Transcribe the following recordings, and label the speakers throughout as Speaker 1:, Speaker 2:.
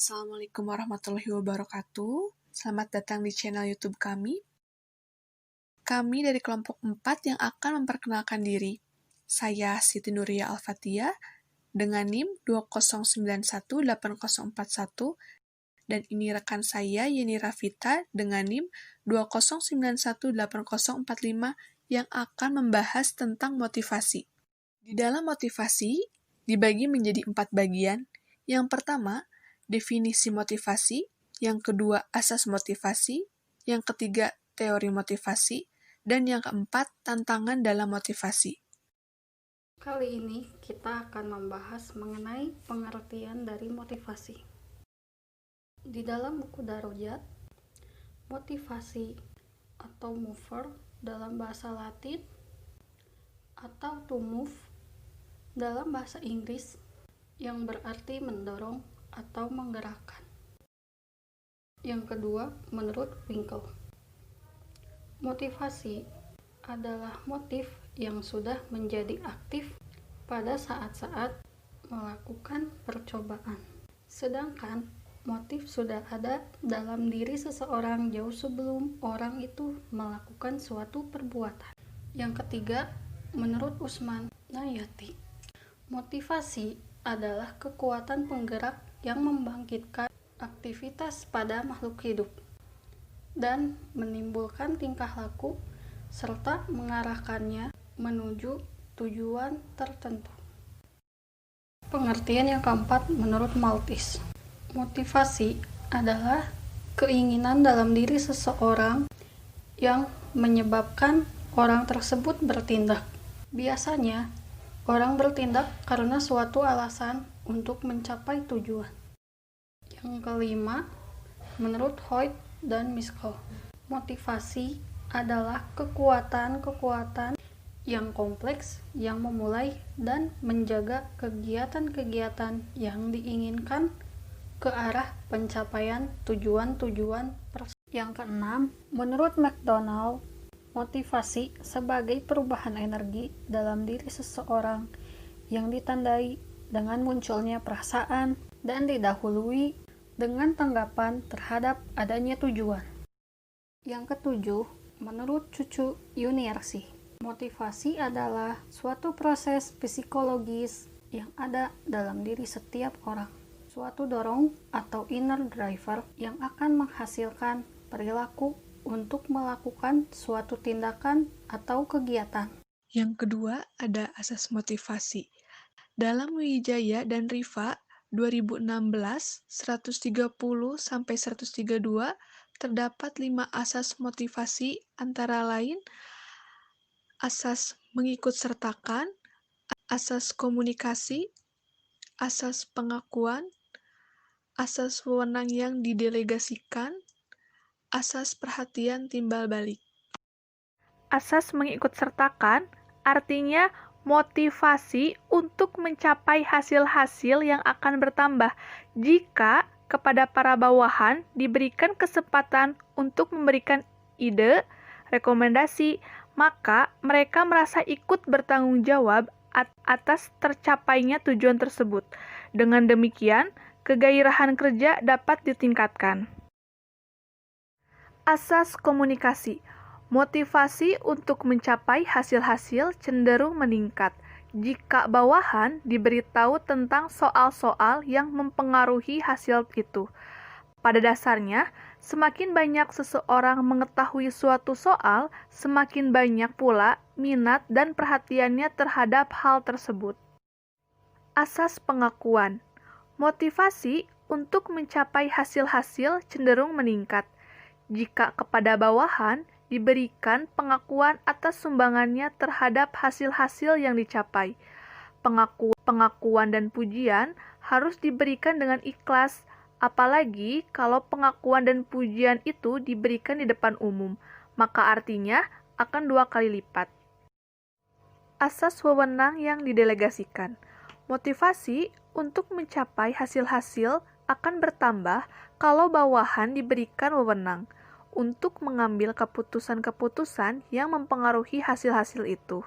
Speaker 1: Assalamualaikum warahmatullahi wabarakatuh. Selamat datang di channel YouTube kami. Kami dari kelompok 4 yang akan memperkenalkan diri. Saya Siti Nuria Al-Fatihah dengan NIM 20918041 dan ini rekan saya Yeni Rafita dengan NIM 20918045 yang akan membahas tentang motivasi. Di dalam motivasi dibagi menjadi 4 bagian. Yang pertama, definisi motivasi, yang kedua asas motivasi, yang ketiga teori motivasi, dan yang keempat tantangan dalam motivasi.
Speaker 2: Kali ini kita akan membahas mengenai pengertian dari motivasi. Di dalam buku Darujat, motivasi atau mover dalam bahasa Latin atau to move dalam bahasa Inggris yang berarti mendorong atau menggerakkan. Yang kedua, menurut Winkel, motivasi adalah motif yang sudah menjadi aktif pada saat-saat melakukan percobaan. Sedangkan motif sudah ada dalam diri seseorang jauh sebelum orang itu melakukan suatu perbuatan. Yang ketiga, menurut Usman Nayati, motivasi adalah kekuatan penggerak yang membangkitkan aktivitas pada makhluk hidup dan menimbulkan tingkah laku serta mengarahkannya menuju tujuan tertentu. Pengertian yang keempat menurut Malthus, motivasi adalah keinginan dalam diri seseorang yang menyebabkan orang tersebut bertindak. Biasanya, orang bertindak karena suatu alasan untuk mencapai tujuan. Yang kelima, menurut Hoyt dan Miskell, motivasi adalah kekuatan-kekuatan yang kompleks yang memulai dan menjaga kegiatan-kegiatan yang diinginkan ke arah pencapaian tujuan-tujuan. Yang keenam, menurut McDonald, motivasi sebagai perubahan energi dalam diri seseorang yang ditandai dengan munculnya perasaan dan didahului dengan tanggapan terhadap adanya tujuan. Yang ketujuh, menurut Cucu Yuniarsi, motivasi adalah suatu proses psikologis yang ada dalam diri setiap orang, suatu dorong atau inner driver yang akan menghasilkan perilaku untuk melakukan suatu tindakan atau kegiatan.
Speaker 1: Yang kedua ada asas motivasi. Dalam Wijaya dan Riva 2016 130-132 terdapat 5 asas motivasi antara lain asas mengikut sertakan, asas komunikasi, asas pengakuan, asas wewenang yang didelegasikan, asas perhatian timbal balik. Asas mengikut sertakan artinya motivasi untuk mencapai hasil-hasil yang akan bertambah jika kepada para bawahan diberikan kesempatan untuk memberikan ide, rekomendasi, maka mereka merasa ikut bertanggung jawab atas tercapainya tujuan tersebut. Dengan demikian, kegairahan kerja dapat ditingkatkan. Asas komunikasi. Motivasi untuk mencapai hasil-hasil cenderung meningkat jika bawahan diberitahu tentang soal-soal yang mempengaruhi hasil itu. Pada dasarnya, semakin banyak seseorang mengetahui suatu soal, semakin banyak pula minat dan perhatiannya terhadap hal tersebut. Asas pengakuan. Motivasi untuk mencapai hasil-hasil cenderung meningkat jika kepada bawahan diberikan pengakuan atas sumbangannya terhadap hasil-hasil yang dicapai. Pengakuan dan pujian harus diberikan dengan ikhlas, apalagi kalau pengakuan dan pujian itu diberikan di depan umum, maka artinya akan 2 kali lipat. Asas wewenang yang didelegasikan. Motivasi untuk mencapai hasil-hasil akan bertambah kalau bawahan diberikan wewenang untuk mengambil keputusan-keputusan yang mempengaruhi hasil-hasil itu.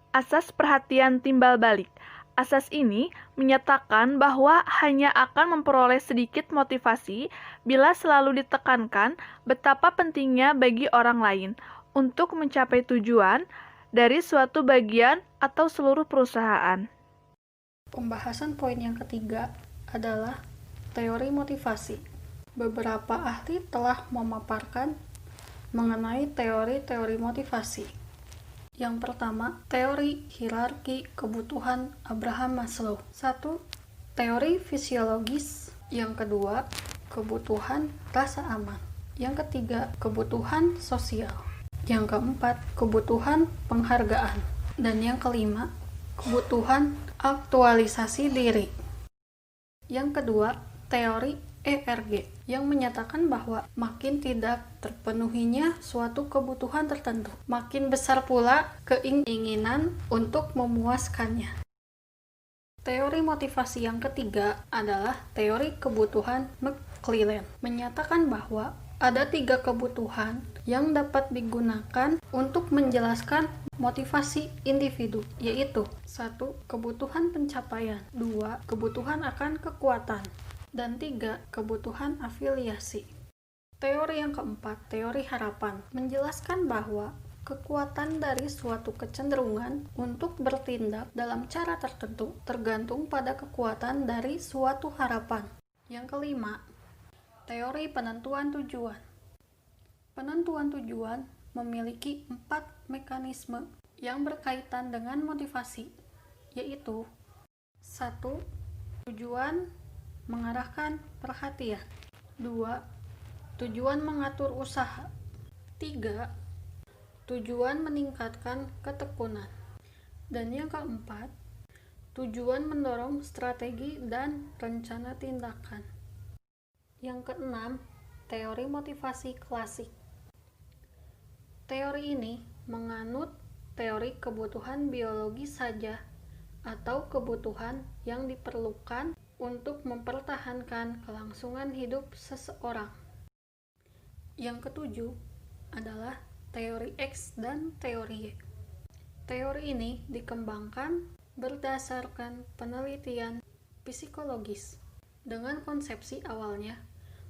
Speaker 1: Asas perhatian timbal balik. Asas ini menyatakan bahwa hanya akan memperoleh sedikit motivasi bila selalu ditekankan betapa pentingnya bagi orang lain untuk mencapai tujuan dari suatu bagian atau seluruh perusahaan.
Speaker 2: Pembahasan poin yang ketiga adalah teori motivasi. Beberapa ahli telah memaparkan mengenai teori-teori motivasi. Yang pertama, teori hierarki kebutuhan Abraham Maslow. 1. Teori fisiologis. Yang kedua, kebutuhan rasa aman. Yang ketiga, kebutuhan sosial. Yang keempat, kebutuhan penghargaan. Dan yang kelima, kebutuhan aktualisasi diri. Yang kedua, teori ERG yang menyatakan bahwa makin tidak terpenuhinya suatu kebutuhan tertentu, makin besar pula keinginan untuk memuaskannya. Teori motivasi yang ketiga adalah teori kebutuhan McClelland, menyatakan bahwa ada 3 kebutuhan yang dapat digunakan untuk menjelaskan motivasi individu, yaitu 1. Kebutuhan pencapaian, 2. Kebutuhan akan kekuatan, dan 3. Kebutuhan afiliasi. Teori yang keempat, teori harapan, menjelaskan bahwa kekuatan dari suatu kecenderungan untuk bertindak dalam cara tertentu tergantung pada kekuatan dari suatu harapan. Yang kelima, teori penentuan tujuan. Penentuan tujuan memiliki 4 mekanisme yang berkaitan dengan motivasi, yaitu 1. Tujuan mengarahkan perhatian. 2. Tujuan mengatur usaha. 3. Tujuan meningkatkan ketekunan. Dan yang keempat, tujuan mendorong strategi dan rencana tindakan. Yang keenam, teori motivasi klasik. Teori ini menganut teori kebutuhan biologis saja atau kebutuhan yang diperlukan untuk mempertahankan kelangsungan hidup seseorang. Yang ketujuh adalah teori X dan teori Y. Teori ini dikembangkan berdasarkan penelitian psikologis dengan konsepsi awalnya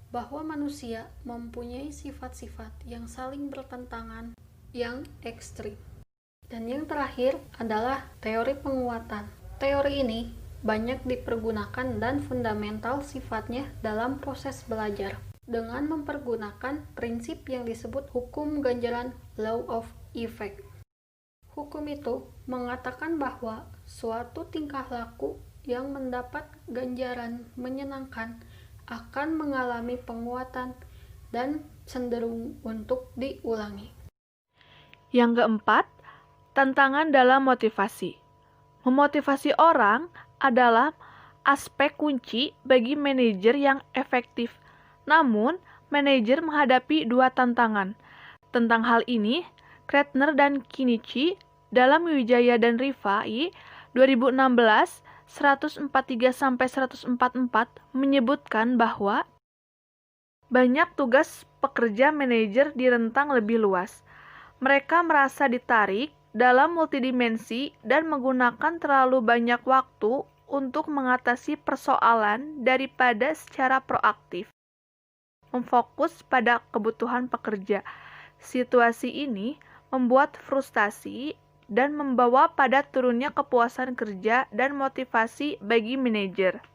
Speaker 2: bahwa manusia mempunyai sifat-sifat yang saling bertentangan yang ekstrim. Dan yang terakhir adalah teori penguatan. Teori ini banyak dipergunakan dan fundamental sifatnya dalam proses belajar dengan mempergunakan prinsip yang disebut hukum ganjaran law of effect. Hukum itu mengatakan bahwa suatu tingkah laku yang mendapat ganjaran menyenangkan akan mengalami penguatan dan cenderung untuk diulangi.
Speaker 1: Yang keempat, tantangan dalam motivasi. Memotivasi orang adalah aspek kunci bagi manajer yang efektif. Namun, manajer menghadapi 2 tantangan. Tentang hal ini, Kretner dan Kinichi dalam Wijaya dan Rifai 2016 143-144 menyebutkan bahwa banyak tugas pekerja manajer di rentang lebih luas. Mereka merasa ditarik dalam multidimensi dan menggunakan terlalu banyak waktu untuk mengatasi persoalan daripada secara proaktif. Memfokus pada kebutuhan pekerja. Situasi ini membuat frustasi dan membawa pada turunnya kepuasan kerja dan motivasi bagi manajer.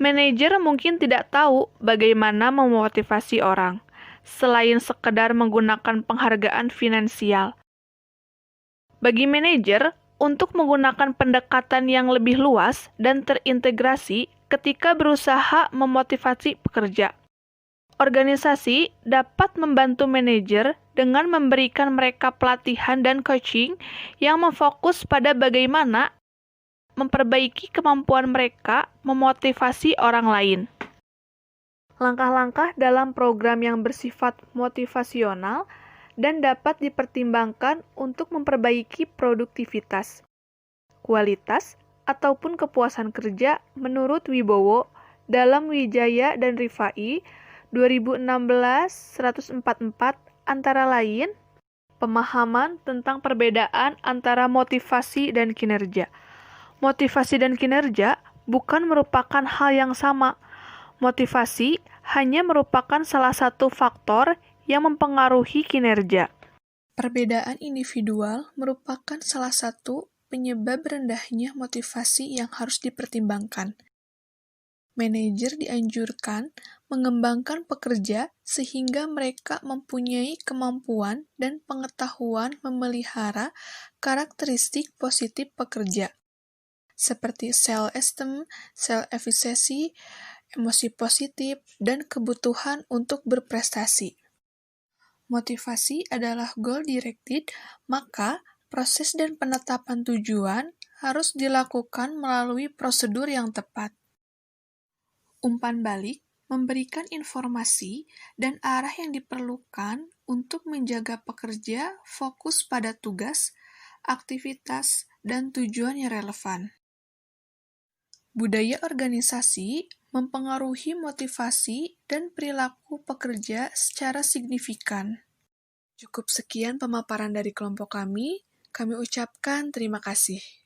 Speaker 1: Manajer mungkin tidak tahu bagaimana memotivasi orang, selain sekedar menggunakan penghargaan finansial. Bagi manajer, untuk menggunakan pendekatan yang lebih luas dan terintegrasi ketika berusaha memotivasi pekerja. Organisasi dapat membantu manajer dengan memberikan mereka pelatihan dan coaching yang memfokus pada bagaimana memperbaiki kemampuan mereka memotivasi orang lain. Langkah-langkah dalam program yang bersifat motivasional dan dapat dipertimbangkan untuk memperbaiki produktivitas, kualitas, ataupun kepuasan kerja menurut Wibowo dalam Wijaya dan Rifai 2016-144 antara lain pemahaman tentang perbedaan antara motivasi dan kinerja. Motivasi dan kinerja bukan merupakan hal yang sama. Motivasi hanya merupakan salah satu faktor yang mempengaruhi kinerja. Perbedaan individual merupakan salah satu penyebab rendahnya motivasi yang harus dipertimbangkan. Manajer dianjurkan mengembangkan pekerja sehingga mereka mempunyai kemampuan dan pengetahuan memelihara karakteristik positif pekerja, seperti self-esteem, self-efficacy, emosi positif, dan kebutuhan untuk berprestasi. Motivasi adalah goal-directed, maka proses dan penetapan tujuan harus dilakukan melalui prosedur yang tepat. Umpan balik memberikan informasi dan arah yang diperlukan untuk menjaga pekerja fokus pada tugas, aktivitas, dan tujuan yang relevan. Budaya organisasi mempengaruhi motivasi dan perilaku pekerja secara signifikan. Cukup sekian pemaparan dari kelompok kami ucapkan terima kasih.